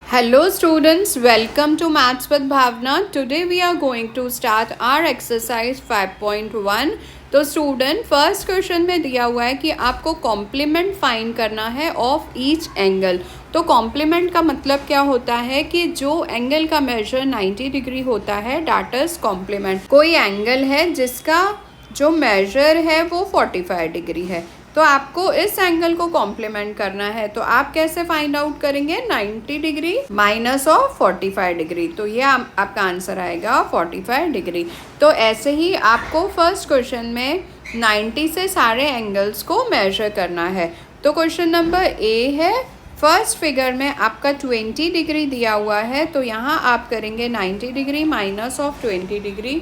Hello students, welcome to Maths with Bhavna. Today we are going to start our exercise 5.1. तो student first question में दिया हुआ है कि आपको कॉम्प्लीमेंट फाइंड करना है ऑफ ईच एंगल। तो कॉम्प्लीमेंट का मतलब क्या होता है कि जो एंगल का मेजर 90 डिग्री होता है दैट इज कॉम्प्लीमेंट। कोई एंगल है जिसका जो मेजर है वो 45 डिग्री है, तो आपको इस एंगल को कॉम्प्लीमेंट करना है। तो आप कैसे फाइंड आउट करेंगे? 90 डिग्री माइनस ऑफ 45 डिग्री, तो ये आपका आंसर आएगा 45 डिग्री। तो ऐसे ही आपको फर्स्ट क्वेश्चन में 90 से सारे एंगल्स को मेजर करना है। तो क्वेश्चन नंबर ए है, फर्स्ट फिगर में आपका 20 डिग्री दिया हुआ है, तो यहाँ आप करेंगे 90 degree minus of 20 degree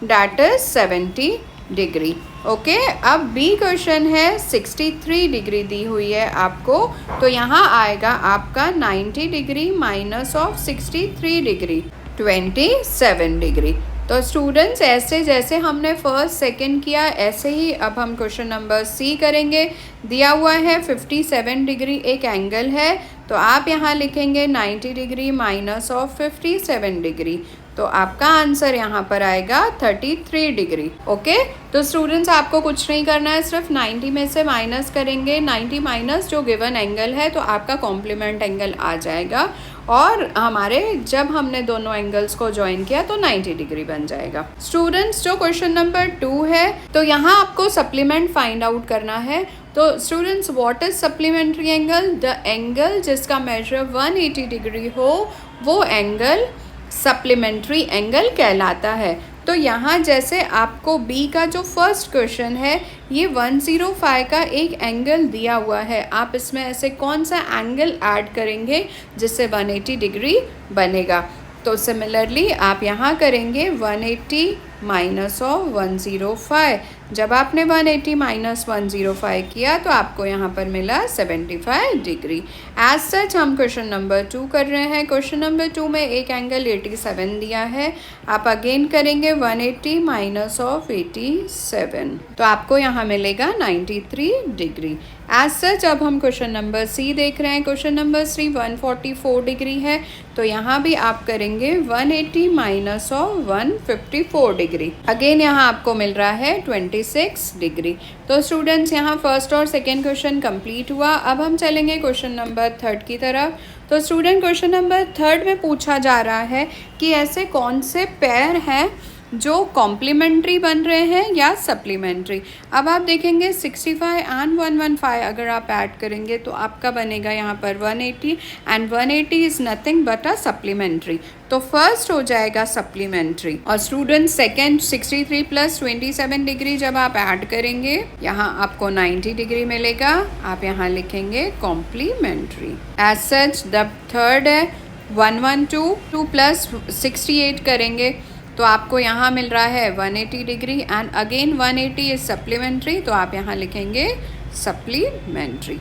that is 70 degree. Okay, अब बी क्वेश्चन है 63 डिग्री दी हुई है आपको, तो यहाँ आएगा आपका 90 degree minus of 63 degree 27 degree. तो स्टूडेंट्स ऐसे जैसे हमने फर्स्ट सेकंड किया ऐसे ही अब हम क्वेश्चन नंबर सी करेंगे। दिया हुआ है 57 डिग्री एक एंगल है, तो आप यहाँ लिखेंगे 90 डिग्री माइनस ऑफ 57 डिग्री, तो आपका आंसर यहाँ पर आएगा 33 डिग्री। ओके, तो स्टूडेंट्स आपको कुछ नहीं करना है, सिर्फ 90 में से माइनस करेंगे, 90 माइनस जो गिवन एंगल है तो आपका कॉम्प्लीमेंट एंगल आ जाएगा, और हमारे जब हमने दोनों एंगल्स को ज्वाइन किया तो 90 डिग्री बन जाएगा। स्टूडेंट्स जो क्वेश्चन नंबर 2 है, तो यहाँ आपको सप्लीमेंट फाइंड आउट करना है। तो students what is supplementary angle? The angle जिसका मेजर 180 डिग्री हो वो एंगल सप्लीमेंट्री एंगल कहलाता है। तो यहाँ जैसे आपको बी का जो फर्स्ट क्वेश्चन है ये 105 का एक एंगल दिया हुआ है, आप इसमें ऐसे कौन सा एंगल ऐड करेंगे जिससे 180 डिग्री बनेगा? तो सिमिलरली आप यहाँ करेंगे 180 माइनस ऑफ 105। जब आपने 180 माइनस 105 किया तो आपको यहाँ पर मिला 75 डिग्री। एज सच हम क्वेश्चन नंबर 2 कर रहे हैं। क्वेश्चन नंबर 2 में एक एंगल 87 दिया है, आप अगेन करेंगे 180 माइनस ऑफ 87, तो आपको यहाँ मिलेगा 93 डिग्री। एज सच अब हम क्वेश्चन नंबर सी देख रहे हैं। क्वेश्चन नंबर 3 144 डिग्री है, तो यहाँ भी आप करेंगे 180 माइनस ऑफ 154 डिग्री, अगेन यहाँ आपको मिल रहा है 26 डिग्री। तो स्टूडेंट्स यहाँ फर्स्ट और सेकेंड क्वेश्चन कंप्लीट हुआ। अब हम चलेंगे क्वेश्चन नंबर 3 की तरफ। तो स्टूडेंट क्वेश्चन नंबर 3 में पूछा जा रहा है कि ऐसे कौन से पेयर हैं जो कॉम्प्लीमेंट्री बन रहे हैं या सप्लीमेंट्री। अब आप देखेंगे 65 एंड 115 अगर आप ऐड करेंगे तो आपका बनेगा यहाँ पर 180, and 180 is nothing but a supplementary, तो फर्स्ट हो जाएगा सप्लीमेंट्री। और स्टूडेंट सेकेंड 63 प्लस 27 डिग्री जब आप ऐड करेंगे यहाँ आपको 90 डिग्री मिलेगा, आप यहाँ लिखेंगे complementary. As such the third है 112 2 प्लस 68 करेंगे तो आपको यहाँ मिल रहा है 180 degree, and again 180 is supplementary, तो आप यहाँ लिखेंगे सप्लीमेंट्री।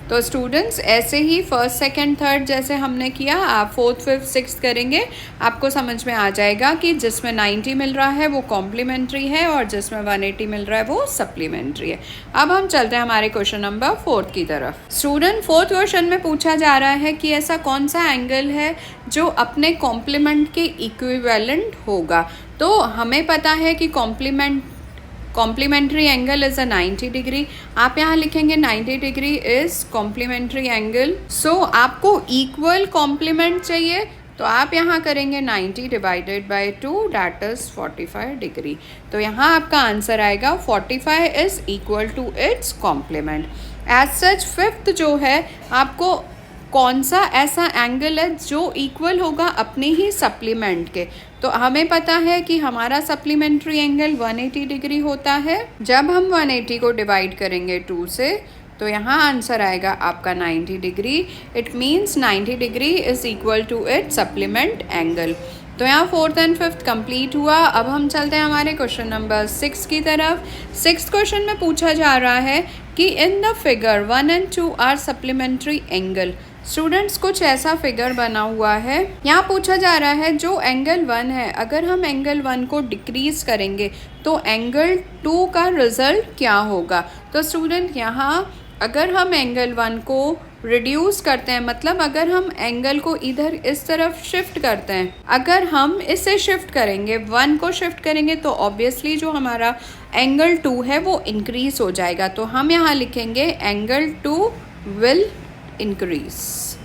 तो स्टूडेंट्स ऐसे ही फर्स्ट सेकंड थर्ड जैसे हमने किया आप फोर्थ फिफ्थ सिक्स्थ करेंगे, आपको समझ में आ जाएगा कि जिसमें 90 मिल रहा है वो कॉम्प्लीमेंट्री है और जिसमें 180 मिल रहा है वो सप्लीमेंट्री है। अब हम चलते हैं हमारे क्वेश्चन नंबर 4 की तरफ। स्टूडेंट फोर्थ क्वेश्चन में पूछा जा रहा है कि ऐसा कौन सा एंगल है जो अपने कॉम्प्लीमेंट के इक्विवेलेंट होगा। तो हमें पता है कि complementary angle is a 90 degree, आप यहाँ लिखेंगे 90 degree is complementary angle. So आपको इक्वल कॉम्प्लीमेंट चाहिए, तो आप यहाँ करेंगे 90 divided by 2 that is 45 degree, तो यहाँ आपका आंसर आएगा 45 is equal to its complement. As such fifth जो है आपको कौन सा ऐसा एंगल है जो इक्वल होगा अपने ही सप्लीमेंट के। तो हमें पता है कि हमारा सप्लीमेंट्री एंगल 180 डिग्री होता है। जब हम 180 को डिवाइड करेंगे 2 से तो यहाँ आंसर आएगा आपका 90 degree. It means 90 degree is equal to it supplement angle. तो यहाँ फोर्थ एंड फिफ्थ कंप्लीट हुआ। अब हम चलते हैं हमारे क्वेश्चन नंबर 6 की तरफ। सिक्स्थ क्वेश्चन में पूछा जा रहा है कि in the figure 1 and 2 are supplementary angle. Students कुछ ऐसा फिगर बना हुआ है, यहाँ पूछा जा रहा है जो एंगल 1 है अगर हम एंगल 1 को डिक्रीज करेंगे तो एंगल 2 का रिजल्ट क्या होगा। तो स्टूडेंट यहाँ अगर हम एंगल 1 को रिड्यूस करते हैं, मतलब अगर हम एंगल को इधर इस तरफ शिफ्ट करते हैं, अगर हम इसे शिफ्ट करेंगे, 1 को शिफ्ट करेंगे तो ऑब्वियसली जो हमारा एंगल 2 है वो इंक्रीज हो जाएगा। तो हम यहाँ लिखेंगे एंगल 2 विल इंक्रीज।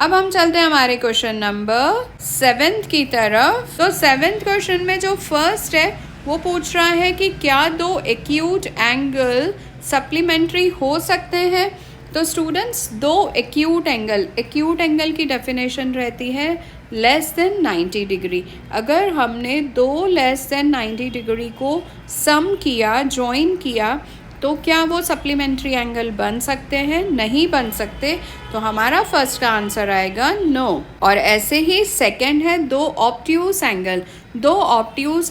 अब हम चलते हैं हमारे क्वेश्चन नंबर 7 की तरफ। तो 7th क्वेश्चन में जो फर्स्ट है वो पूछ रहा है कि क्या दो एक्यूट एंगल सप्लीमेंट्री हो सकते हैं। तो स्टूडेंट्स, दो एक्यूट एंगल की डेफिनेशन रहती है लेस देन 90 डिग्री। अगर हमने दो लेस देन 90 डिग्री को सम किया, ज्वाइन किया, तो क्या वो सप्लीमेंट्री एंगल बन सकते हैं? नहीं बन सकते। तो हमारा फर्स्ट का आंसर आएगा नो। और ऐसे ही सेकंड है दो ऑब्ट्यूज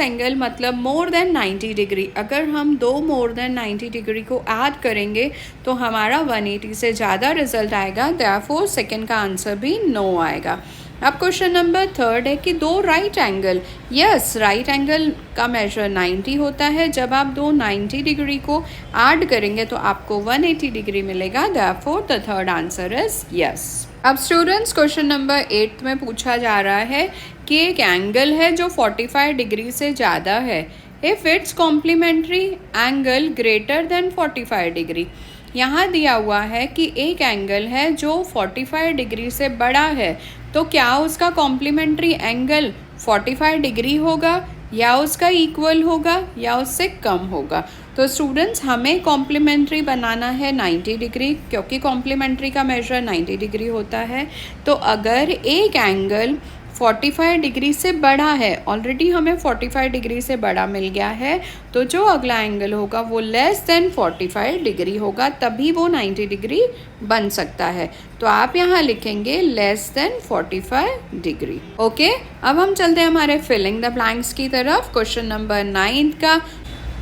एंगल मतलब मोर देन 90 डिग्री। अगर हम दो मोर देन 90 डिग्री को ऐड करेंगे तो हमारा 180 से ज़्यादा रिजल्ट आएगा। देयरफॉर सेकंड का आंसर भी नो आएगा। अब क्वेश्चन नंबर 3 है कि दो right angle, yes right angle का मेजर 90 होता है। जब आप दो 90 डिग्री को ऐड करेंगे तो आपको 180 डिग्री मिलेगा। Therefore the third answer is yes. अब स्टूडेंट्स, क्वेश्चन नंबर 8 में पूछा जा रहा है कि एक एंगल है जो 45 डिग्री से ज़्यादा है, if it's complementary angle greater than 45 degree. यहाँ दिया हुआ है कि एक एंगल है जो 45 डिग्री से बड़ा है, तो क्या उसका कॉम्प्लीमेंट्री एंगल 45 डिग्री होगा या उसका इक्वल होगा या उससे कम होगा। तो स्टूडेंट्स, हमें कॉम्प्लीमेंट्री बनाना है 90 डिग्री, क्योंकि कॉम्प्लीमेंट्री का मेजर 90 डिग्री होता है। तो अगर एक एंगल 45 डिग्री से बड़ा है, ऑलरेडी हमें 45 डिग्री से बड़ा मिल गया है, तो जो अगला एंगल होगा वो लेस देन 45 डिग्री होगा, तभी वो 90 डिग्री बन सकता है। तो आप यहाँ लिखेंगे लेस देन 45 डिग्री। ओके, अब हम चलते हैं हमारे फिलिंग द ब्लैंक्स की तरफ। क्वेश्चन नंबर 9 का।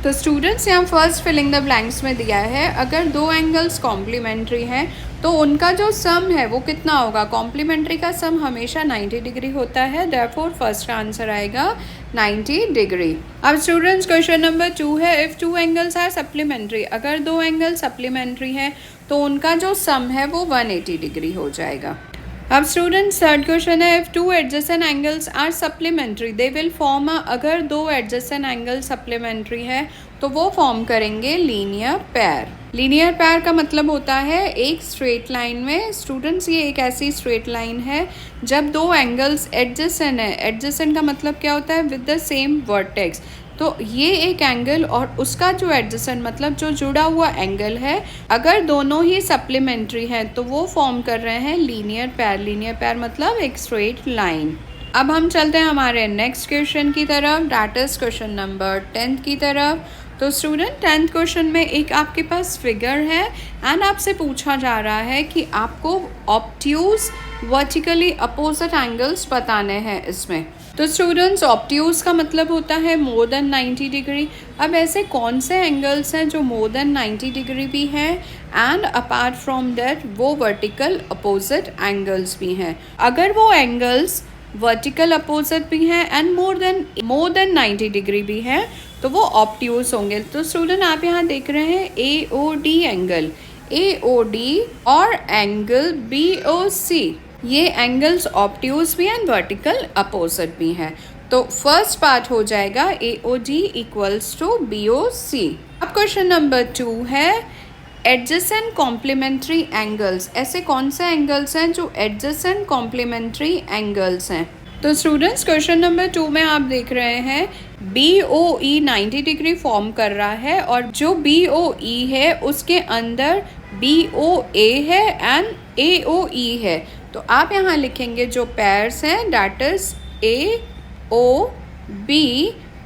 तो स्टूडेंट्स, यहाँ फर्स्ट फिलिंग द ब्लैंक्स में दिया है, अगर दो एंगल्स कॉम्प्लीमेंट्री हैं तो उनका जो सम है वो कितना होगा। कॉम्प्लीमेंट्री का सम हमेशा 90 डिग्री होता है। देयरफॉर फर्स्ट का आंसर आएगा 90 डिग्री। अब स्टूडेंट्स, क्वेश्चन नंबर 2 है, if two angles are supplementary, अगर दो एंगल सप्लीमेंट्री हैं तो उनका जो सम है वो 180 डिग्री हो जाएगा। अब स्टूडेंट्स, थर्ड क्वेश्चन है, if two adjacent angles are supplementary they will form a, अगर दो एडजेसेंट एंगल सप्लीमेंट्री है तो वो फॉर्म करेंगे लीनियर पेयर। लीनियर पेयर का मतलब होता है एक स्ट्रेट लाइन में। स्टूडेंट्स, ये एक ऐसी स्ट्रेट लाइन है जब दो एंगल्स एडजेसेंट है। एडजेसेंट का मतलब क्या होता है? With the same vertex. तो ये एक एंगल और उसका जो एडजेसेंट मतलब जो जुड़ा हुआ एंगल है, अगर दोनों ही सप्लीमेंट्री हैं तो वो फॉर्म कर रहे हैं लीनियर पेयर। लीनियर पेयर मतलब एक स्ट्रेट लाइन। अब हम चलते हैं हमारे नेक्स्ट क्वेश्चन की तरफ, दैट इज क्वेश्चन नंबर 10 की तरफ। तो स्टूडेंट, 10th क्वेश्चन में एक आपके पास फिगर है एंड आपसे पूछा जा रहा है कि आपको ऑब्ट्यूज वर्टिकली अपोजिट एंगल्स बताने हैं इसमें। तो स्टूडेंट्स, ऑब्ट्यूज का मतलब होता है मोर देन 90 डिग्री। अब ऐसे कौन से एंगल्स हैं जो मोर देन 90 डिग्री भी हैं एंड अपार्ट फ्रॉम दैट वो वर्टिकल अपोजिट एंगल्स भी हैं। अगर वो एंगल्स वर्टिकल अपोजिट भी हैं एंड मोर देन 90 डिग्री भी हैं तो वो ऑब्ट्यूज होंगे। तो स्टूडेंट, आप यहाँ देख रहे हैं AOD एंगल, AOD और एंगल BOC, ये एंगल्स ऑब्ट्यूज भी एंड वर्टिकल अपोजिट भी हैं। तो फर्स्ट पार्ट हो जाएगा AOD इक्वल्स टू BOC। अब क्वेश्चन नंबर 2 है, एडजेसेंट कॉम्प्लीमेंट्री एंगल्स, ऐसे कौन से एंगल्स हैं जो एडजेसेंट कॉम्प्लीमेंट्री एंगल्स हैं। तो स्टूडेंट्स, क्वेश्चन नंबर 2 में आप देख रहे हैं BOE 90 डिग्री फॉर्म कर रहा है और जो BOE है उसके अंदर BOA है एंड AOE है। तो आप यहाँ लिखेंगे जो पेयर्स हैं दैट इज AOB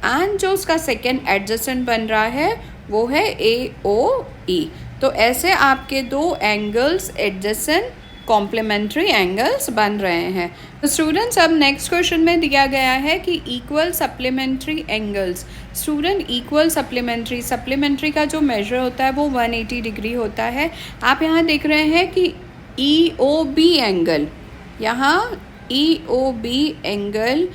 एंड जो उसका सेकेंड एडजेसेंट बन रहा है वो है AOE। तो ऐसे आपके दो एंगल्स एडजेसेंट कॉम्प्लीमेंट्री एंगल्स बन रहे हैं। तो स्टूडेंट्स, अब नेक्स्ट क्वेश्चन में दिया गया है कि equal supplementary angles. Student, equal supplementary का जो मेजर होता है वो 180 डिग्री होता है। आप यहाँ देख रहे हैं कि EOB एंगल, यहाँ EOB angle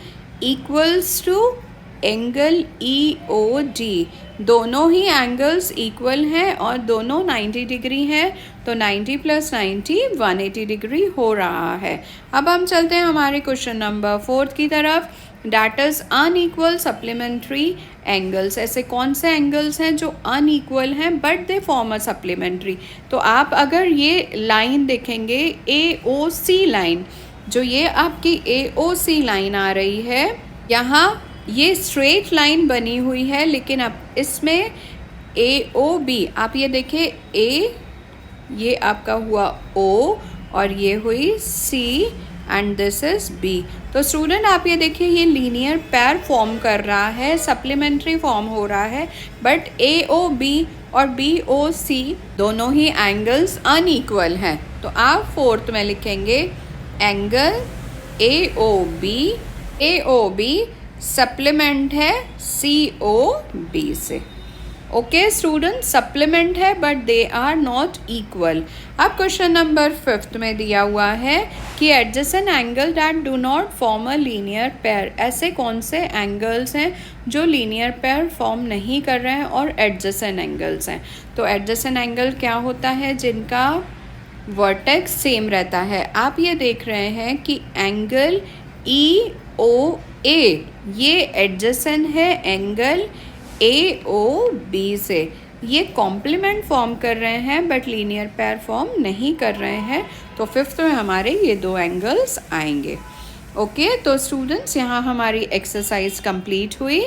equals to angle EOD। दोनों ही एंगल्स इक्वल हैं और दोनों 90 डिग्री हैं, तो 90 + 90 180 डिग्री हो रहा है। अब हम चलते हैं हमारे क्वेश्चन नंबर 4 की तरफ। That is unequal supplementary angles. ऐसे कौन से एंगल्स हैं जो अनइक्वल हैं but they form a supplementary. तो आप अगर ये लाइन देखेंगे AOC लाइन, जो ये आपकी AOC लाइन आ रही है, यहाँ ये स्ट्रेट लाइन बनी हुई है, लेकिन अब इसमें AOB आप ये देखिए, ये आपका हुआ O और ये हुई C and this is B। तो स्टूडेंट आप ये देखिए, ये लीनियर पैर फॉर्म कर रहा है, सप्लीमेंट्री फॉर्म हो रहा है, बट AOB और BOC दोनों ही एंगल्स अनइक्वल हैं। तो आप फोर्थ में लिखेंगे एंगल AOB सप्लीमेंट है COB से। ओके स्टूडेंट, सप्लीमेंट है but they are not equal. अब क्वेश्चन नंबर 5 में दिया हुआ है कि adjacent angle that do not form a linear pair. ऐसे कौन से एंगल्स हैं जो लीनियर पेयर फॉर्म नहीं कर रहे हैं और एडजेसेंट एंगल्स हैं। तो एडजेसेंट एंगल क्या होता है? जिनका वर्टेक्स सेम रहता है। आप ये देख रहे हैं कि एंगल EOA ये एडजेसेंट है एंगल AOB से। ये कॉम्प्लीमेंट फॉर्म कर रहे हैं बट लीनियर पेयर फॉर्म नहीं कर रहे हैं। तो 5th में हमारे ये दो एंगल्स आएंगे। ओके तो स्टूडेंट्स, यहाँ हमारी एक्सरसाइज कंप्लीट हुई।